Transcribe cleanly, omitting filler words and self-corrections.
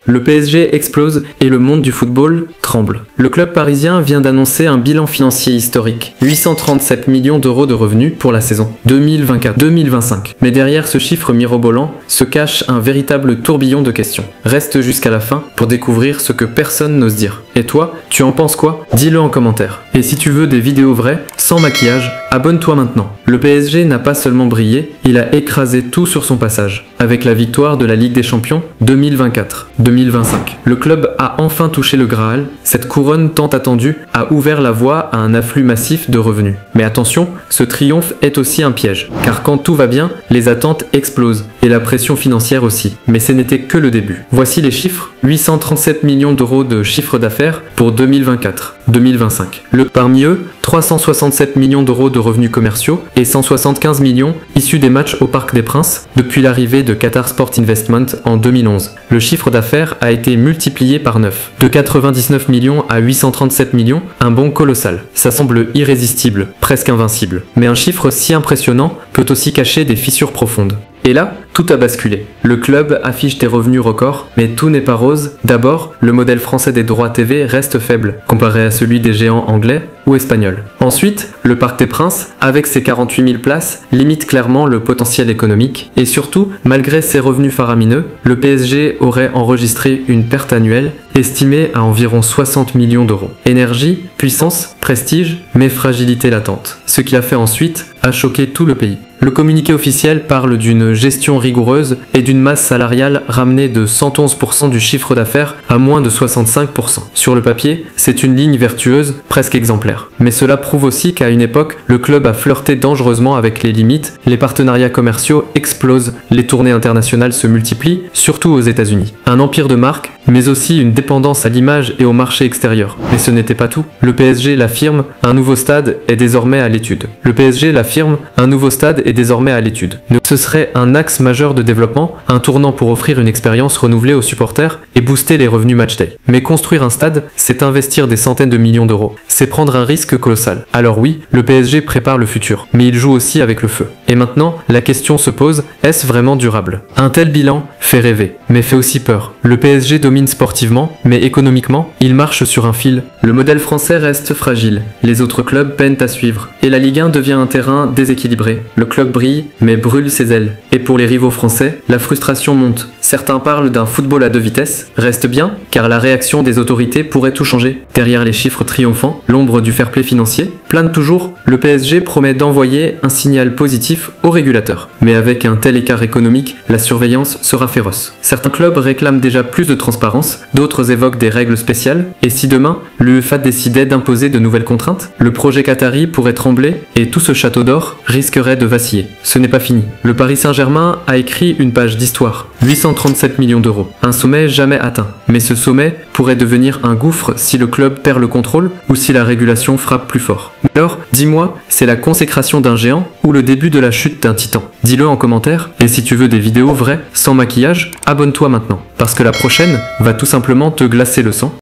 Le PSG explose et le monde du football tremble. Le club parisien vient d'annoncer un bilan financier historique. 837 millions d'euros de revenus pour la saison 2024-2025. Mais derrière ce chiffre mirobolant se cache un véritable tourbillon de questions. Reste jusqu'à la fin pour découvrir ce que personne n'ose dire. Et toi, tu en penses quoi? Dis-le en commentaire. Et si tu veux des vidéos vraies, sans maquillage, abonne-toi maintenant. Le PSG n'a pas seulement brillé, il a écrasé tout sur son passage. Avec la victoire de la Ligue des Champions 2024-2025. Le club a enfin touché le Graal. Cette couronne tant attendue a ouvert la voie à un afflux massif de revenus. Mais attention, ce triomphe est aussi un piège. Car quand tout va bien, les attentes explosent. Et la pression financière aussi. Mais ce n'était que le début. Voici les chiffres. 837 millions d'euros de chiffre d'affaires pour 2024-2025. Parmi eux, 367 millions d'euros de revenus commerciaux et 175 millions issus des matchs au Parc des Princes depuis l'arrivée de Qatar Sport Investment en 2011. Le chiffre d'affaires a été multiplié par 9. De 99 millions à 837 millions, un bond colossal. Ça semble irrésistible, presque invincible. Mais un chiffre si impressionnant peut aussi cacher des fissures profondes. Et là, tout a basculé. Le club affiche des revenus records, mais tout n'est pas rose. D'abord, le modèle français des droits TV reste faible, comparé à celui des géants anglais ou espagnols. Ensuite, le Parc des Princes, avec ses 48 000 places, limite clairement le potentiel économique. Et surtout, malgré ses revenus faramineux, le PSG aurait enregistré une perte annuelle estimée à environ 60 millions d'euros. Énergie, puissance, prestige, mais fragilité latente. Ce qui a fait ensuite a choqué tout le pays. Le communiqué officiel parle d'une gestion rigoureuse et d'une masse salariale ramenée de 111% du chiffre d'affaires à moins de 65%. Sur le papier, c'est une ligne vertueuse, presque exemplaire. Mais cela prouve aussi qu'à une époque, le club a flirté dangereusement avec les limites, les partenariats commerciaux explosent, les tournées internationales se multiplient, surtout aux États-Unis. Un empire de marque, mais aussi une dépendance à l'image et au marché extérieur. Mais ce n'était pas tout. Le PSG l'affirme, un nouveau stade est désormais à l'étude. Le PSG l'affirme, un nouveau stade est désormais à l'étude. Ce serait un axe majeur de développement, un tournant pour offrir une expérience renouvelée aux supporters et booster les revenus matchday. Mais construire un stade, c'est investir des centaines de millions d'euros. C'est prendre un risque colossal. Alors oui, le PSG prépare le futur, mais il joue aussi avec le feu. Et maintenant, la question se pose, est-ce vraiment durable? Un tel bilan fait rêver, mais fait aussi peur. Le PSG domine sportivement, mais économiquement, il marche sur un fil. Le modèle français reste fragile, les autres clubs peinent à suivre, et la Ligue 1 devient un terrain déséquilibré. Le club brille, mais brûle ses ailes. Et pour les rivaux français, la frustration monte. Certains parlent d'un football à deux vitesses. Reste bien, car la réaction des autorités pourrait tout changer. Derrière les chiffres triomphants, l'ombre du fair play financier plane toujours. Le PSG promet d'envoyer un signal positif aux régulateurs. Mais avec un tel écart économique, la surveillance sera féroce. Certains clubs réclament déjà plus de transparence, d'autres évoquent des règles spéciales. Et si demain, l'UEFA décidait d'imposer de nouvelles contraintes, le projet qatari pourrait trembler et tout ce château d'or risquerait de vaciller. Ce n'est pas fini. Le Paris Saint-Germain a écrit une page d'histoire. 837 millions d'euros. Un sommet jamais atteint. Mais ce sommet pourrait devenir un gouffre si le club perd le contrôle ou si la régulation frappe plus fort. Alors, dis-moi, c'est la consécration d'un géant ou le début de la chute d'un titan? Dis-le en commentaire. Et si tu veux des vidéos vraies, sans maquillage, abonne-toi maintenant. Parce que la prochaine va tout simplement te glacer le sang.